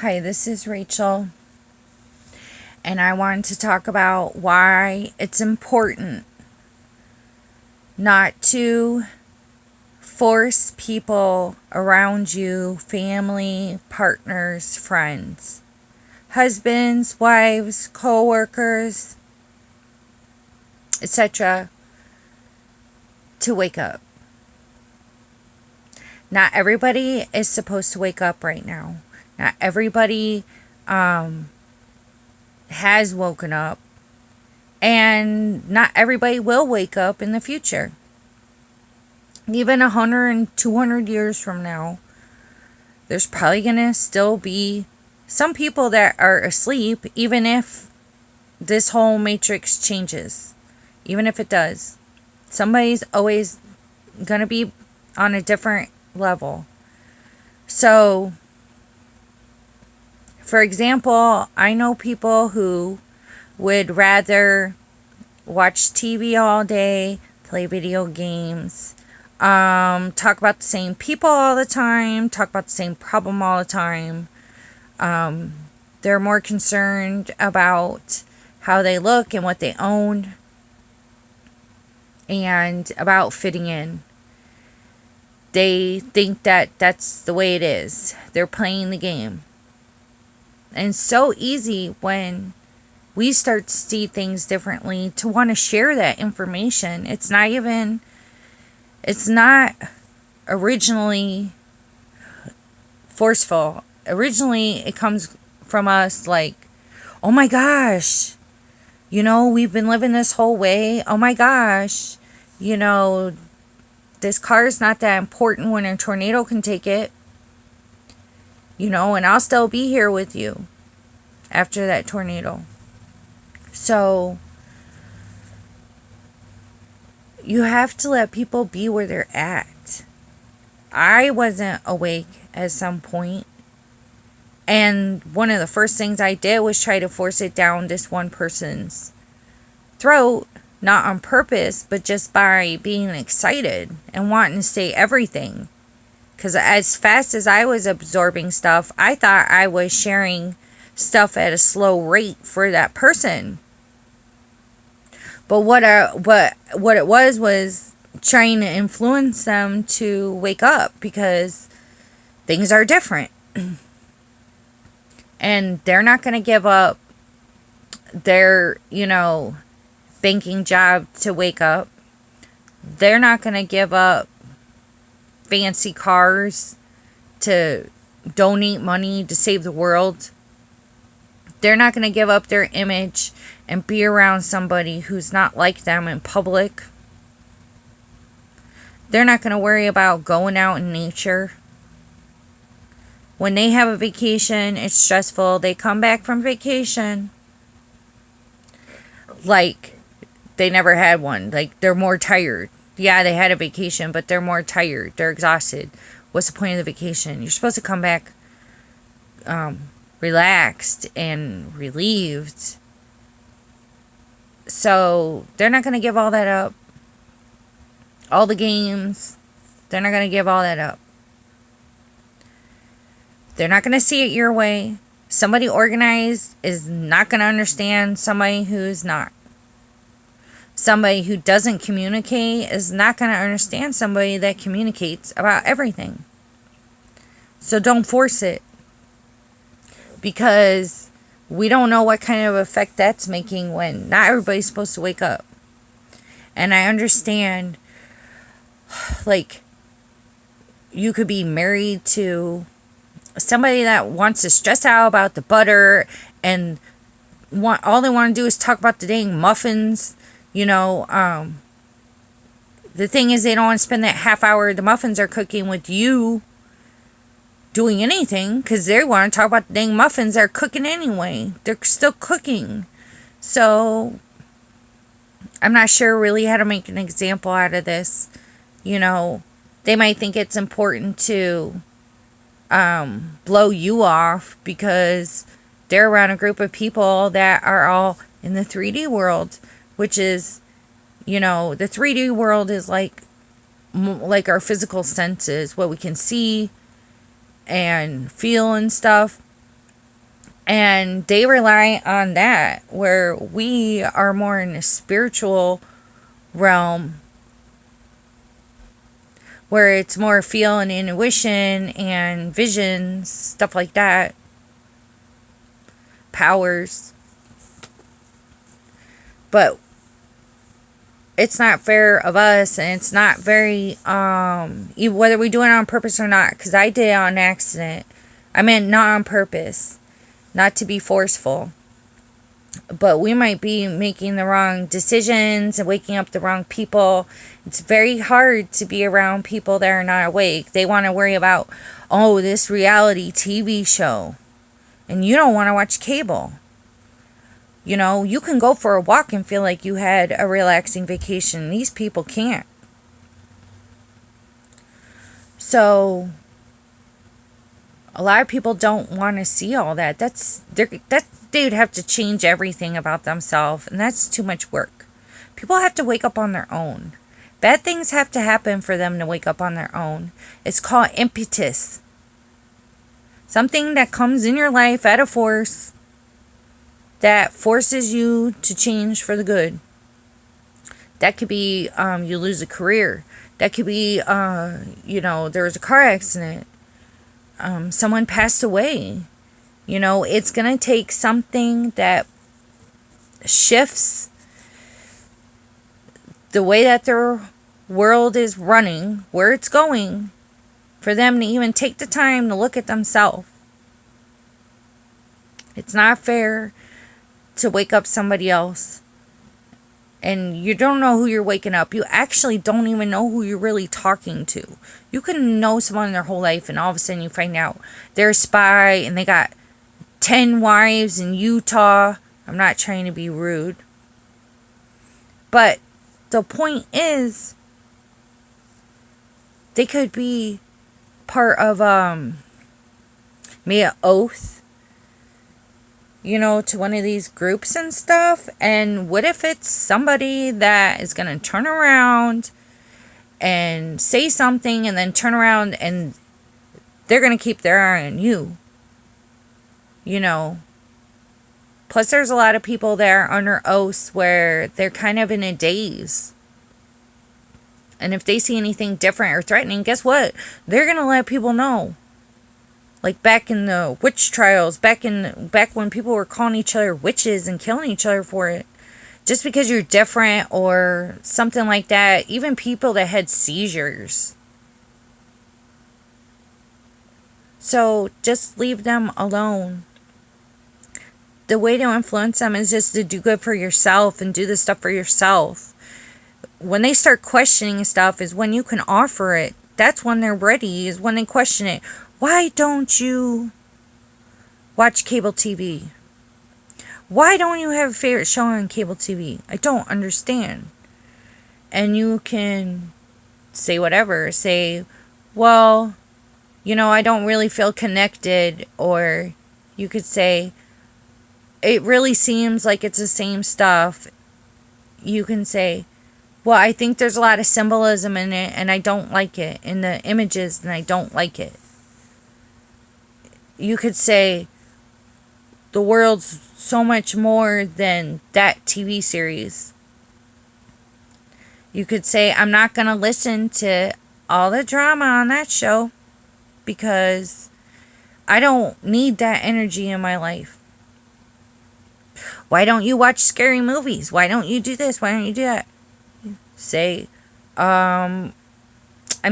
Hi, this is Rachel, and I wanted to talk about why it's important not to force people around you, family, partners, friends, husbands, wives, co-workers, etc., to wake up. Not everybody is supposed to wake up right now. Not everybody has woken up, and not everybody will wake up in the future. Even 100 and 200 years from now, there's probably going to still be some people that are asleep, even if this whole matrix changes. Even if it does. Somebody's always going to be on a different level. So, for example, I know people who would rather watch TV all day, play video games, talk about the same people all the time, talk about the same problem all the time. They're more concerned about how they look and what they own and about fitting in. They think that that's the way it is. They're playing the game. And it's so easy when we start to see things differently to want to share that information. It's not originally forceful. Originally, it comes from us like, oh my gosh, we've been living this whole way. Oh my gosh, this car is not that important when a tornado can take it. And I'll still be here with you after that tornado. So, you have to let people be where they're at. I wasn't awake at some point, and one of the first things I did was try to force it down this one person's throat, not on purpose, but just by being excited and wanting to say everything. Because as fast as I was absorbing stuff, I thought I was sharing stuff at a slow rate for that person. But what it was trying to influence them to wake up, because things are different. And they're not going to give up their, banking job to wake up. They're not going to give up fancy cars to donate money to save the world. They're not going to give up their image and be around somebody who's not like them in public. They're not going to worry about going out in nature. When they have a vacation, it's stressful. They come back from vacation like they never had one. Like, they're more tired. Yeah, they had a vacation, but they're more tired. They're exhausted. What's the point of the vacation? You're supposed to come back relaxed and relieved. So they're not going to give all that up. All the games, they're not going to give all that up. They're not going to see it your way. Somebody organized is not going to understand somebody who's not. Somebody who doesn't communicate is not going to understand somebody that communicates about everything. So don't force it. Because we don't know what kind of effect that's making when not everybody's supposed to wake up. And I understand, like, you could be married to somebody that wants to stress out about the butter and all they want to do is talk about the dang muffins. The thing is, they don't want to spend that half hour the muffins are cooking with you doing anything, because they want to talk about the dang muffins they're cooking anyway. They're still cooking. So I'm not sure really how to make an example out of this. They might think it's important to blow you off because they're around a group of people that are all in the 3D world, which is, the 3D world is like our physical senses, what we can see and feel and stuff. And they rely on that, where we are more in a spiritual realm, where it's more feel and intuition and visions, stuff like that, powers. But it's not fair of us, and it's not very, whether we do it on purpose or not, because I did it on accident. I meant not on purpose, not to be forceful. But we might be making the wrong decisions and waking up the wrong people. It's very hard to be around people that are not awake. They want to worry about, oh, this reality TV show. And you don't want to watch cable. You know, you can go for a walk and feel like you had a relaxing vacation. These people can't. So a lot of people don't want to see all that. They'd have to change everything about themselves, and that's too much work. People have to wake up on their own. Bad things have to happen for them to wake up on their own. It's called impetus. Something that comes in your life at a force that forces you to change for the good. That could be you lose a career. That could be, there was a car accident. Someone passed away. It's going to take something that shifts the way that their world is running, where it's going, for them to even take the time to look at themselves. It's not fair to wake up somebody else. And you don't know who you're waking up. You actually don't even know who you're really talking to. You can know someone their whole life, and all of a sudden you find out they're a spy and they got 10 wives in Utah. I'm not trying to be rude. But the point is, they could be part of maybe an oath, to one of these groups and stuff. And what if it's somebody that is going to turn around and say something and then turn around and they're going to keep their eye on you? Plus there's a lot of people that are under oaths where they're kind of in a daze. And if they see anything different or threatening, guess what? They're going to let people know. Like back in the witch trials, back when people were calling each other witches and killing each other for it. Just because you're different or something like that. Even people that had seizures. So just leave them alone. The way to influence them is just to do good for yourself and do the stuff for yourself. When they start questioning stuff is when you can offer it. That's when they're ready, is when they question it. Why don't you watch cable TV? Why don't you have a favorite show on cable TV? I don't understand. And you can say whatever. Say, well, I don't really feel connected. Or you could say, it really seems like it's the same stuff. You can say, well, I think there's a lot of symbolism in it, and I don't like it. In the images, and I don't like it. You could say, the world's so much more than that TV series. You could say, I'm not going to listen to all the drama on that show because I don't need that energy in my life. Why don't you watch scary movies? Why don't you do this? Why don't you do that? Say, I'm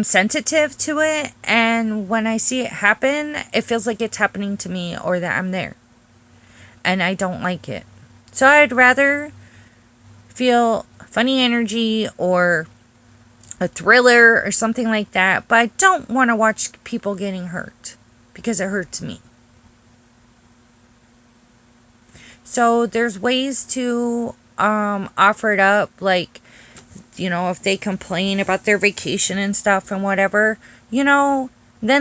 sensitive to it, and when I see it happen, it feels like it's happening to me or that I'm there. And I don't like it. So I'd rather feel funny energy or a thriller or something like that, but I don't want to watch people getting hurt because it hurts me. So there's ways to offer it up, like, if they complain about their vacation and stuff and whatever, then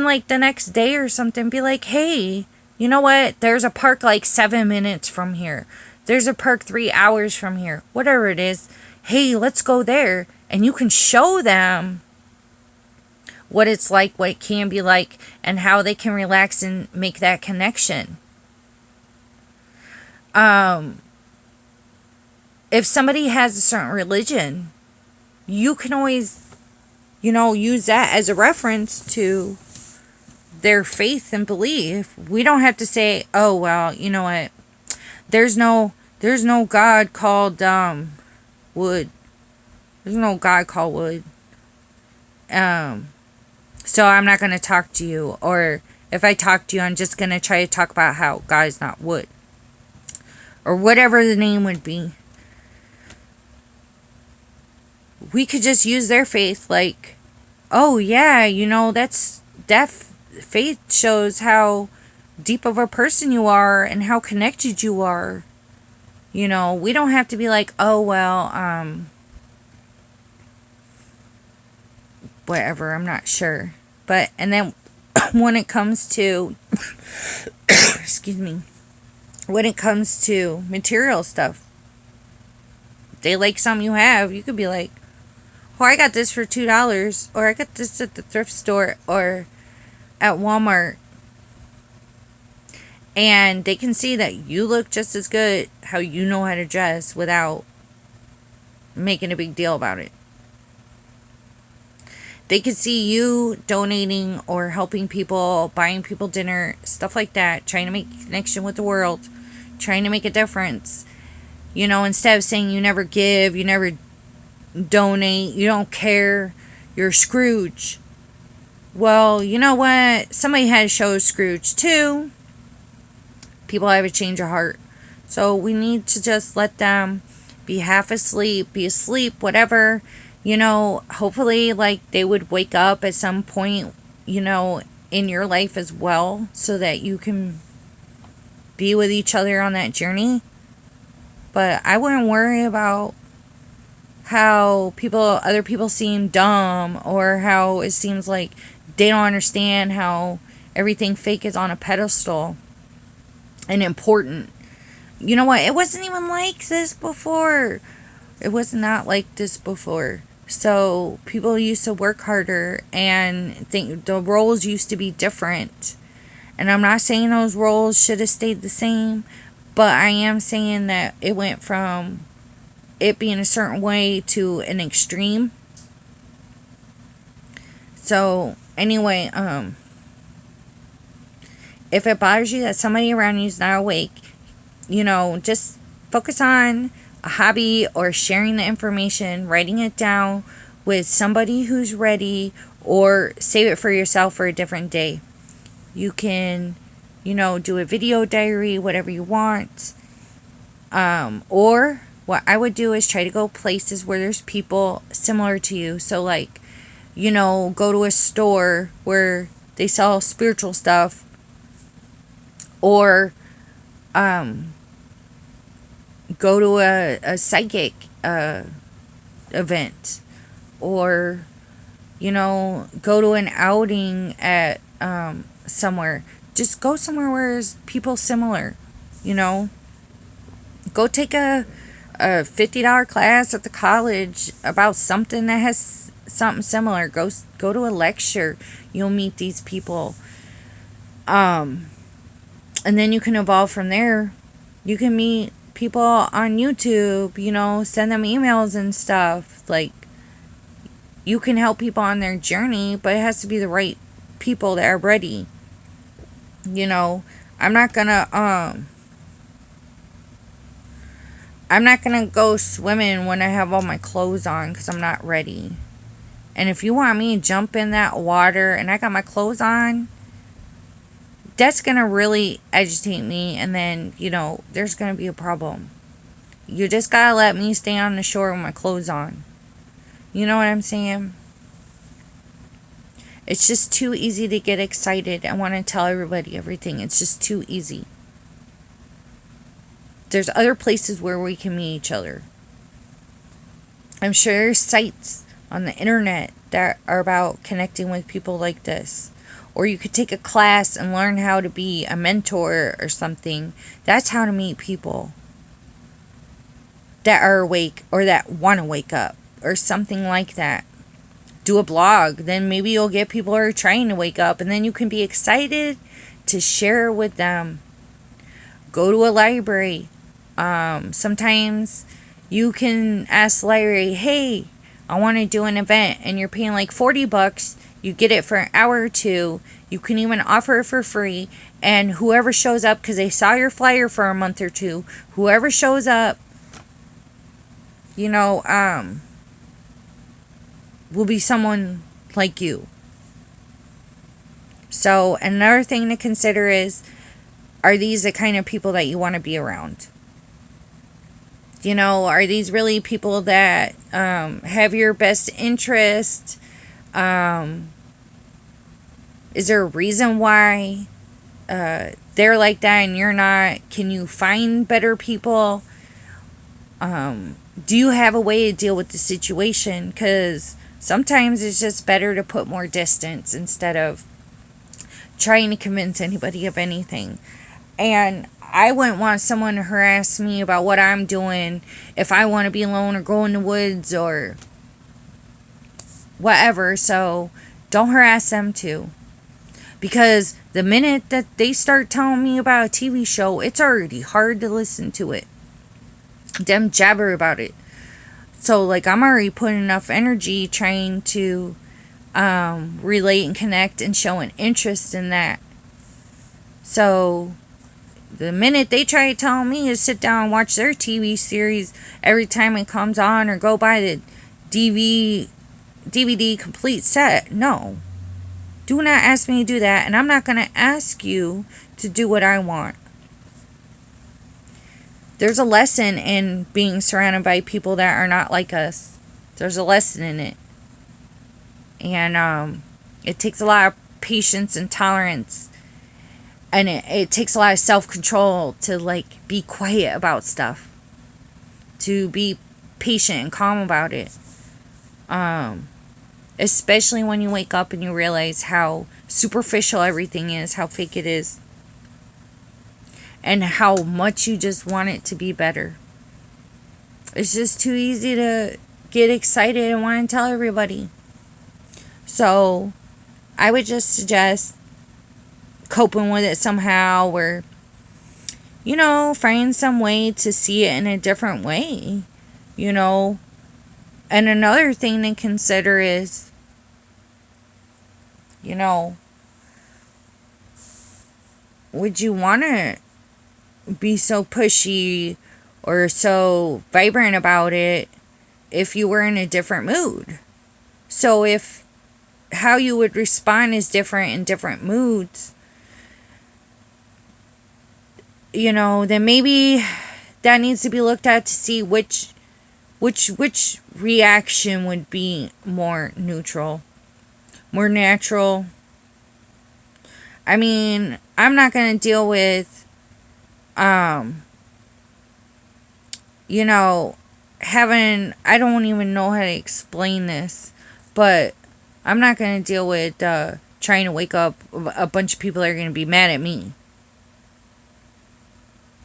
like the next day or something, be like, hey, you know what? There's a park like 7 minutes from here. There's a park 3 hours from here. Whatever it is. Hey, let's go there. And you can show them what it's like, what it can be like, and how they can relax and make that connection. Um, if somebody has a certain religion, you can always, use that as a reference to their faith and belief. We don't have to say, oh, well, you know what? There's no God called, wood. There's no God called wood. So I'm not going to talk to you. Or if I talk to you, I'm just going to try to talk about how God is not wood. Or whatever the name would be. We could just use their faith like, oh yeah, that faith shows how deep of a person you are and how connected you are. We don't have to be like, oh well, whatever, I'm not sure. But, and then when it comes to, excuse me, when it comes to material stuff, they like something you have, you could be like, oh, I got this for $2, or I got this at the thrift store, or at Walmart. And they can see that you look just as good how you know how to dress without making a big deal about it. They could see you donating or helping people, buying people dinner, stuff like that, trying to make a connection with the world, trying to make a difference. Instead of saying you never give, you never donate, you don't care, you're Scrooge. Well, you know what? Somebody had to show Scrooge too. People have a change of heart. So we need to just let them be half asleep, be asleep, whatever. Hopefully, like, they would wake up at some point, in your life as well, so that you can be with each other on that journey. But I wouldn't worry about how other people seem dumb, or how it seems like they don't understand how everything fake is on a pedestal and important. You know what? It wasn't even like this before. It was not like this before. So people used to work harder and think the roles used to be different. And I'm not saying those roles should have stayed the same, but I am saying that it went from it being a certain way to an extreme. So anyway, if it bothers you that somebody around you is not awake, just focus on a hobby or sharing the information, writing it down with somebody who's ready, or save it for yourself for a different day. You can, do a video diary, whatever you want. Or what I would do is try to go places where there's people similar to you. So like, go to a store where they sell spiritual stuff, or go to a psychic event, or go to an outing at somewhere. Just go somewhere where there's people similar. Go take a $50 class at the college about something that has something similar. Go to a lecture. You'll meet these people. And then you can evolve from there. You can meet people on YouTube, send them emails and stuff. Like, you can help people on their journey, but it has to be the right people that are ready. I'm not gonna go swimming when I have all my clothes on, because I'm not ready. And if you want me to jump in that water and I got my clothes on, that's going to really agitate me, and then, there's going to be a problem. You just got to let me stay on the shore with my clothes on. You know what I'm saying? It's just too easy to get excited and want to tell everybody everything. It's just too easy. There's other places where we can meet each other. I'm sure there's sites on the internet that are about connecting with people like this. Or you could take a class and learn how to be a mentor or something. That's how to meet people that are awake or that want to wake up or something like that. Do a blog. Then maybe you'll get people who are trying to wake up, and then you can be excited to share with them. Go to a library. Sometimes you can ask Larry, hey, I want to do an event, and you're paying like $40. You get it for an hour or two. You can even offer it for free. And whoever shows up, because they saw your flyer for a month or two, whoever shows up, you know, will be someone like you. So another thing to consider is, are these the kind of people that you want to be around? You know, are these really people that have your best interest? Is there a reason why they're like that and you're not? Can you find better people? Do you have a way to deal with the situation? Because sometimes it's just better to put more distance instead of trying to convince anybody of anything. And I wouldn't want someone to harass me about what I'm doing if I want to be alone or go in the woods or whatever. So don't harass them too. Because the minute that they start telling me about a TV show, it's already hard to listen to it. Them jabber about it. So like I'm already putting enough energy trying to relate and connect and show an interest in that. So the minute they try to tell me to sit down and watch their TV series every time it comes on or go buy the DVD complete set, no. Do not ask me to do that, and I'm not going to ask you to do what I want. There's a lesson in being surrounded by people that are not like us. There's a lesson in it. And it takes a lot of patience and tolerance. And it takes a lot of self-control to, like, be quiet about stuff. To be patient and calm about it. Especially when you wake up and you realize how superficial everything is, how fake it is. And how much you just want it to be better. It's just too easy to get excited and want to tell everybody. So, I would just suggest coping with it somehow, or, you know, find some way to see it in a different way, you know. And another thing to consider is, you know, would you want to be so pushy or so vibrant about it if you were in a different mood? So if how you would respond is different in different moods, you know, then maybe that needs to be looked at to see which reaction would be more neutral, more natural. I mean, I'm not going to deal with, you know, I don't even know how to explain this, but I'm not going to deal with trying to wake up a bunch of people that are going to be mad at me.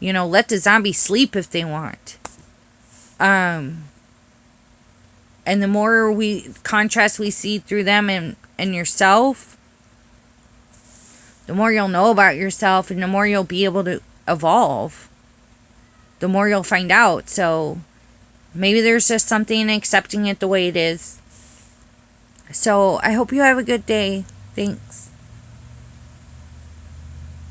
You know, let the zombie sleep if they want. And the more contrast we see through them and yourself, the more you'll know about yourself and the more you'll be able to evolve. The more you'll find out. So maybe there's just something in accepting it the way it is. So I hope you have a good day. Thanks.